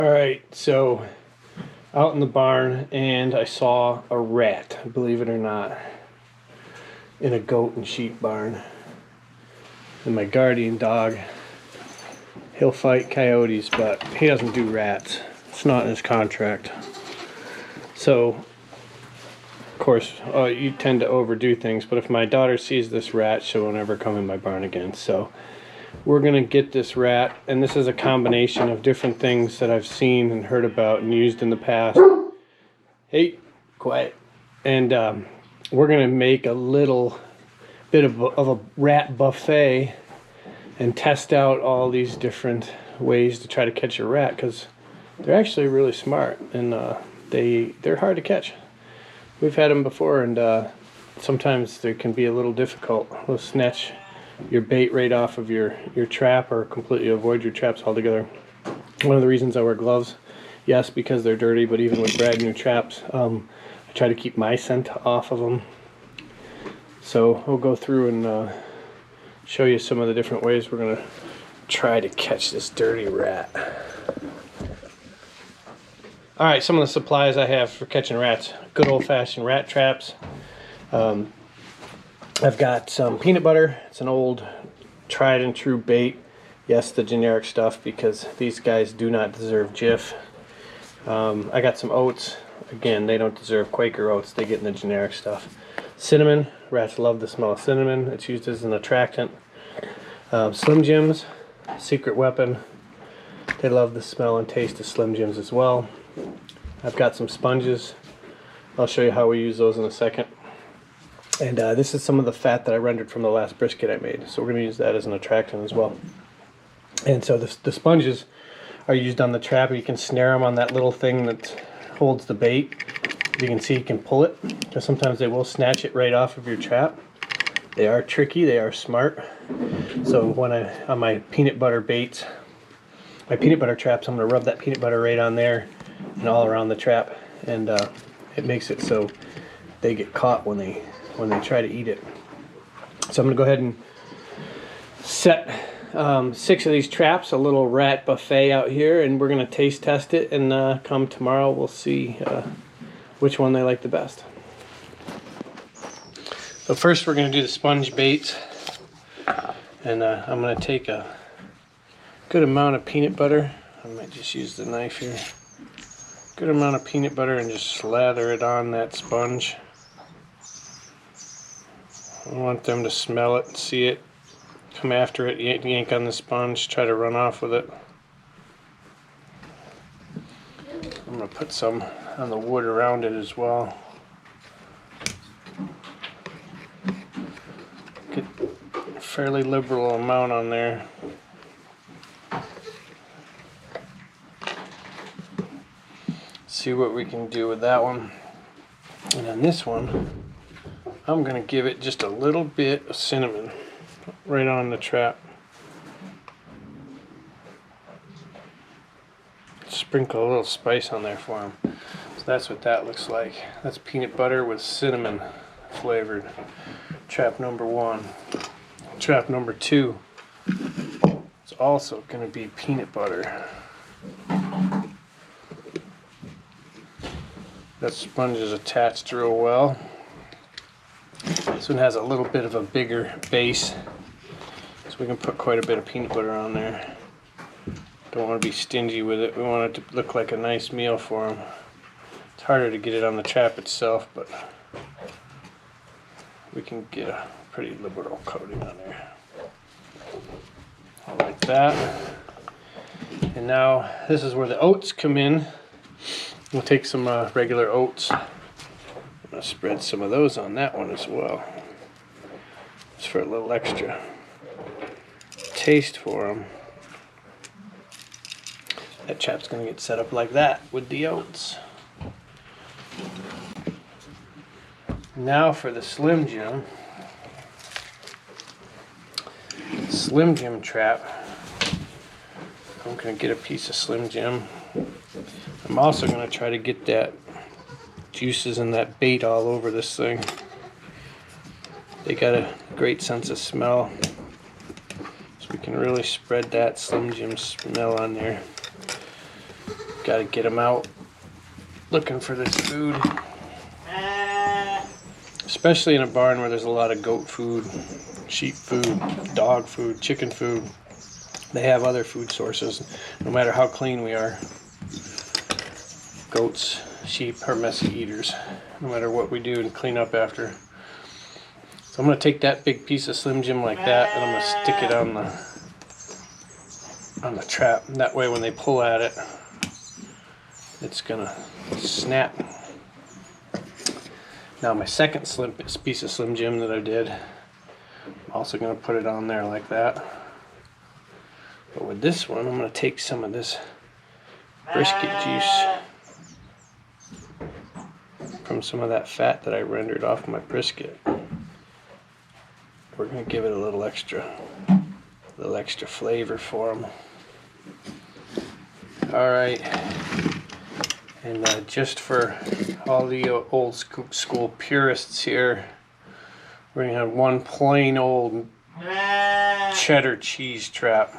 Alright, so out in the barn, and I saw a rat, believe it or not, in a goat and sheep barn. And my guardian dog, he'll fight coyotes, but he doesn't do rats. It's not in his contract. So, of course, you tend to overdo things, but if my daughter sees this rat, she won't ever come in my barn again. So we're gonna get this rat, and this is a combination of different things that I've seen and heard about and used in the past. Hey, quiet. And we're gonna make a little bit of a rat buffet and test out all these different ways to try to catch a rat, because they're actually really smart, and they're hard to catch. We've had them before, and sometimes they can be a little difficult. They'll snatch your bait right off of your trap, or completely avoid your traps altogether. One of the reasons I wear gloves, yes, because they're dirty, but even with brand new traps, I try to keep my scent off of them. So we'll go through and show you some of the different ways we're going to try to catch this dirty rat. Alright, some of the supplies I have for catching rats. Good old-fashioned rat traps. I've got some peanut butter. It's an old tried and true bait. Yes, the generic stuff, because these guys do not deserve Jif. I got some oats. Again, they don't deserve Quaker oats. They get in the generic stuff. Cinnamon. Rats love the smell of cinnamon. It's used as an attractant. Slim Jims. Secret weapon. They love the smell and taste of Slim Jims as well. I've got some sponges. I'll show you how we use those in a second. And this is some of the fat that I rendered from the last brisket I made. So we're going to use that as an attractant as well. And so the sponges are used on the trap. You can snare them on that little thing that holds the bait. You can see you can pull it, because sometimes they will snatch it right off of your trap. They are tricky, they are smart. So when on my peanut butter baits, my peanut butter traps, I'm going to rub that peanut butter right on there and all around the trap. And it makes it so they get caught when they try to eat it. So I'm going to go ahead and set 6 of these traps, a little rat buffet out here, and we're going to taste test it, and come tomorrow we'll see which one they like the best. So first we're going to do the sponge baits, and I'm going to take a good amount of peanut butter. I might just use the knife here. Good amount of peanut butter, and just slather it on that sponge. I want them to smell it, see it, come after it, yank on the sponge, try to run off with it. I'm going to put some on the wood around it as well. Get a fairly liberal amount on there. See what we can do with that one. And on this one, I'm going to give it just a little bit of cinnamon right on the trap. Sprinkle a little spice on there for them. So that's what that looks like. That's peanut butter with cinnamon flavored. Trap number 1. Trap number 2. It's also going to be peanut butter. That sponge is attached real well. This one has a little bit of a bigger base, so we can put quite a bit of peanut butter on there. Don't want to be stingy with it. We want it to look like a nice meal for them. It's harder to get it on the trap itself, but we can get a pretty liberal coating on there. Like that. And now this is where the oats come in. We'll take some regular oats. I'm going to spread some of those on that one as well, just for a little extra taste for them. That trap's going to get set up like that with the oats. Now for the Slim Jim. Slim Jim trap. I'm going to get a piece of Slim Jim. I'm also going to try to get that juices and that bait all over this thing. They got a great sense of smell, so we can really spread that Slim Jim smell on there. Got to get them out looking for this food. Especially in a barn where there's a lot of goat food, sheep food, dog food, chicken food. They have other food sources, no matter how clean we are. Goats, sheep are messy eaters, no matter what we do and clean up after. So I'm going to take that big piece of Slim Jim like that, and I'm going to stick it on the trap. And that way when they pull at it, it's going to snap. Now my second piece of Slim Jim that I did, I'm also going to put it on there like that. But with this one, I'm going to take some of this brisket juice from some of that fat that I rendered off my brisket. We're going to give it a little extra flavor for them. All right. And just for all the old school purists here, we're going to have one plain old cheddar cheese trap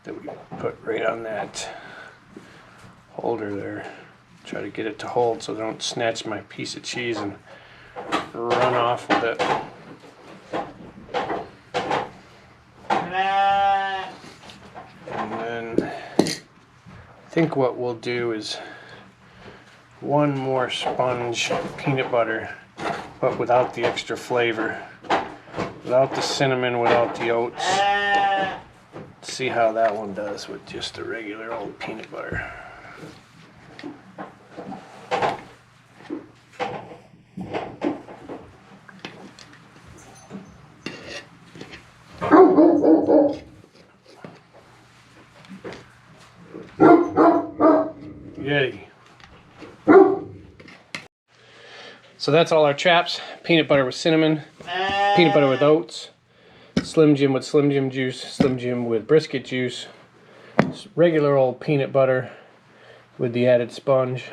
that we put right on that holder there. Try to get it to hold so they don't snatch my piece of cheese and run off with it. And then I think what we'll do is one more sponge peanut butter, but without the extra flavor, without the cinnamon, without the oats. Let's see how that one does with just the regular old peanut butter. Yay. So that's all our traps. Peanut butter with cinnamon, peanut butter with oats, Slim Jim with Slim Jim juice, Slim Jim with brisket juice, regular old peanut butter with the added sponge,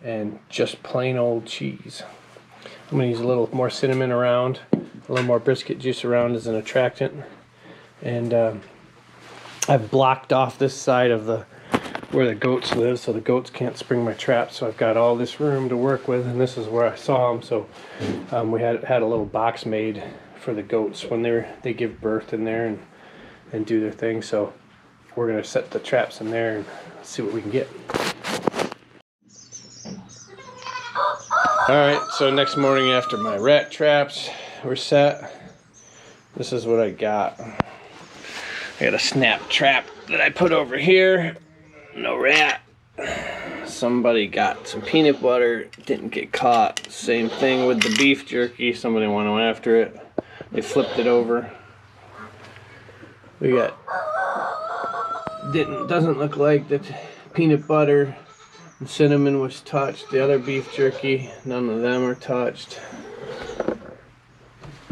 and just plain old cheese. I'm going to use a little more cinnamon around, a little more brisket juice around as an attractant. And I've blocked off this side of where the goats live, so the goats can't spring my traps. So I've got all this room to work with, and this is where I saw them. So we had a little box made for the goats when they give birth in there and do their thing. So we're gonna set the traps in there and see what we can get. All right, so next morning after my rat traps were set, this is what I got. I got a snap trap that I put over here. No rat. Somebody got some peanut butter, didn't get caught. Same thing with the beef jerky. Somebody went after it. They flipped it over. We got, doesn't look like that peanut butter and cinnamon was touched. The other beef jerky, none of them are touched.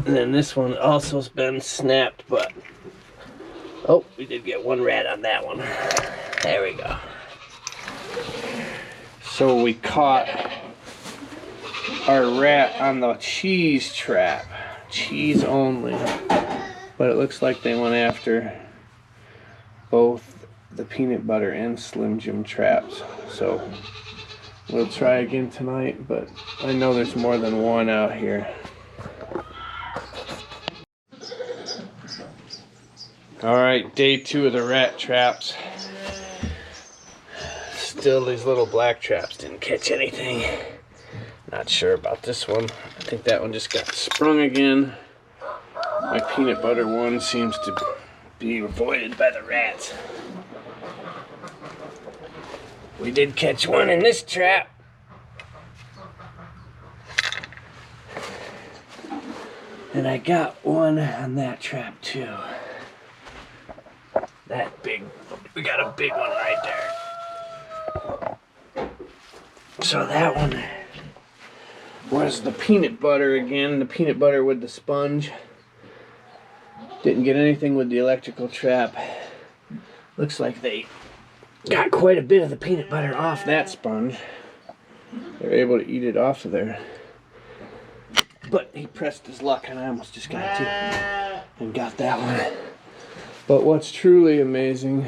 And then this one also has been snapped, but oh, we did get one rat on that one. There we go. So we caught our rat on the cheese trap. Cheese only. But it looks like they went after both the peanut butter and Slim Jim traps. So we'll try again tonight, but I know there's more than one out here. Alright, day 2 of the rat traps. Still, these little black traps didn't catch anything. Not sure about this one. I think that one just got sprung again. My peanut butter one seems to be avoided by the rats. We did catch one in this trap. And I got one on that trap too. That big, we got a big one right there. So that one was the peanut butter again, the peanut butter with the sponge. Didn't get anything with the electrical trap. Looks like they got quite a bit of the peanut butter off that sponge. They're able to eat it off of there. But he pressed his luck and I almost just got to and got that one. But what's truly amazing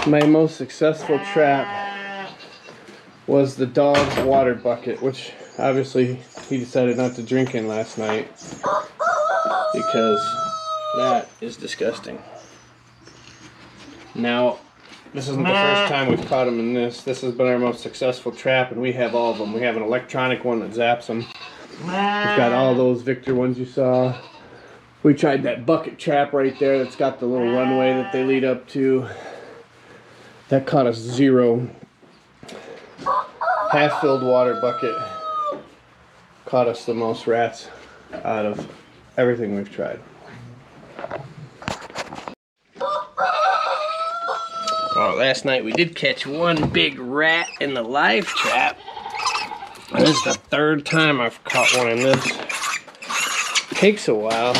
My most successful trap was the dog's water bucket, which obviously he decided not to drink in last night because that is disgusting. Now, this isn't the first time we've caught him in this. This has been our most successful trap, and we have all of them. We have an electronic one that zaps them. We've got all those Victor ones you saw. We tried that bucket trap right there that's got the little runway that they lead up to. That caught us 0. Half-filled water bucket caught us the most rats out of everything we've tried. Well, last night we did catch one big rat in the live trap. And this is the 3rd time I've caught one in this. Takes a while.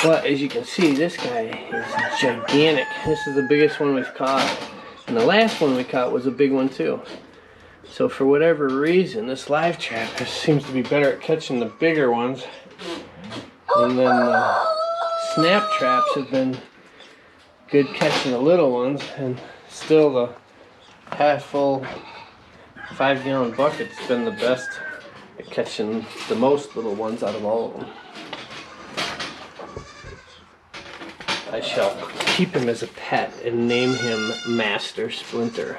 But as you can see, this guy is gigantic. This is the biggest one we've caught. And the last one we caught was a big one too. So for whatever reason, this live trap seems to be better at catching the bigger ones. And then the snap traps have been good catching the little ones. And still the half full 5-gallon bucket's been the best at catching the most little ones out of all of them. I shall keep him as a pet and name him Master Splinter.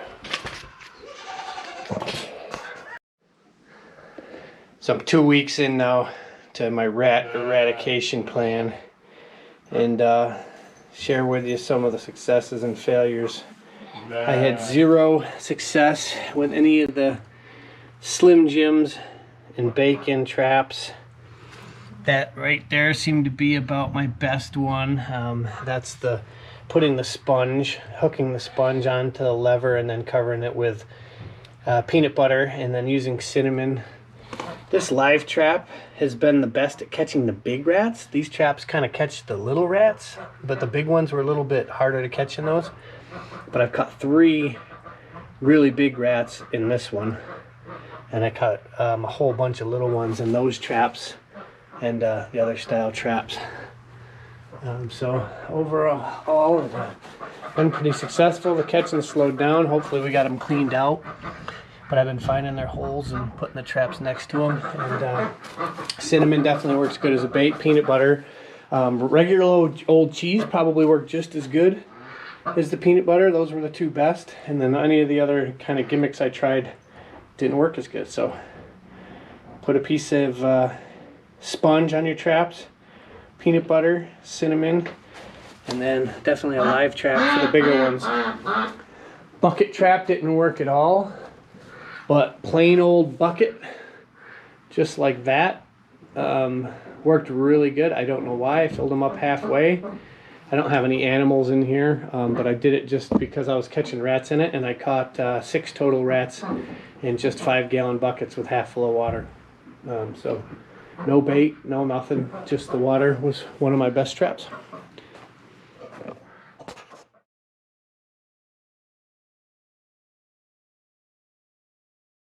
So I'm 2 weeks in now to my rat eradication plan, and share with you some of the successes and failures. I had 0 success with any of the Slim Jims and bacon traps. That right there seemed to be about my best one. That's the hooking the sponge onto the lever and then covering it with peanut butter and then using cinnamon. This live trap has been the best at catching the big rats. These traps kind of catch the little rats, but the big ones were a little bit harder to catch in those. But I've caught 3 really big rats in this one, and I caught a whole bunch of little ones in those traps and the other style traps. So overall, it's been pretty successful. The catching slowed down. Hopefully we got them cleaned out. But I've been finding their holes and putting the traps next to them. And cinnamon definitely works good as a bait. Peanut butter. Regular old cheese probably worked just as good as the peanut butter. Those were the 2 best. And then any of the other kind of gimmicks I tried didn't work as good. So put a piece of sponge on your traps, peanut butter, cinnamon, and then definitely a live trap for the bigger ones. Bucket trap didn't work at all, but plain old bucket, just like that, worked really good. I don't know why. I filled them up halfway. I don't have any animals in here, but I did it just because I was catching rats in it, and I caught 6 total rats in just 5-gallon buckets with half full of water. So no bait, no nothing, just the water was one of my best traps.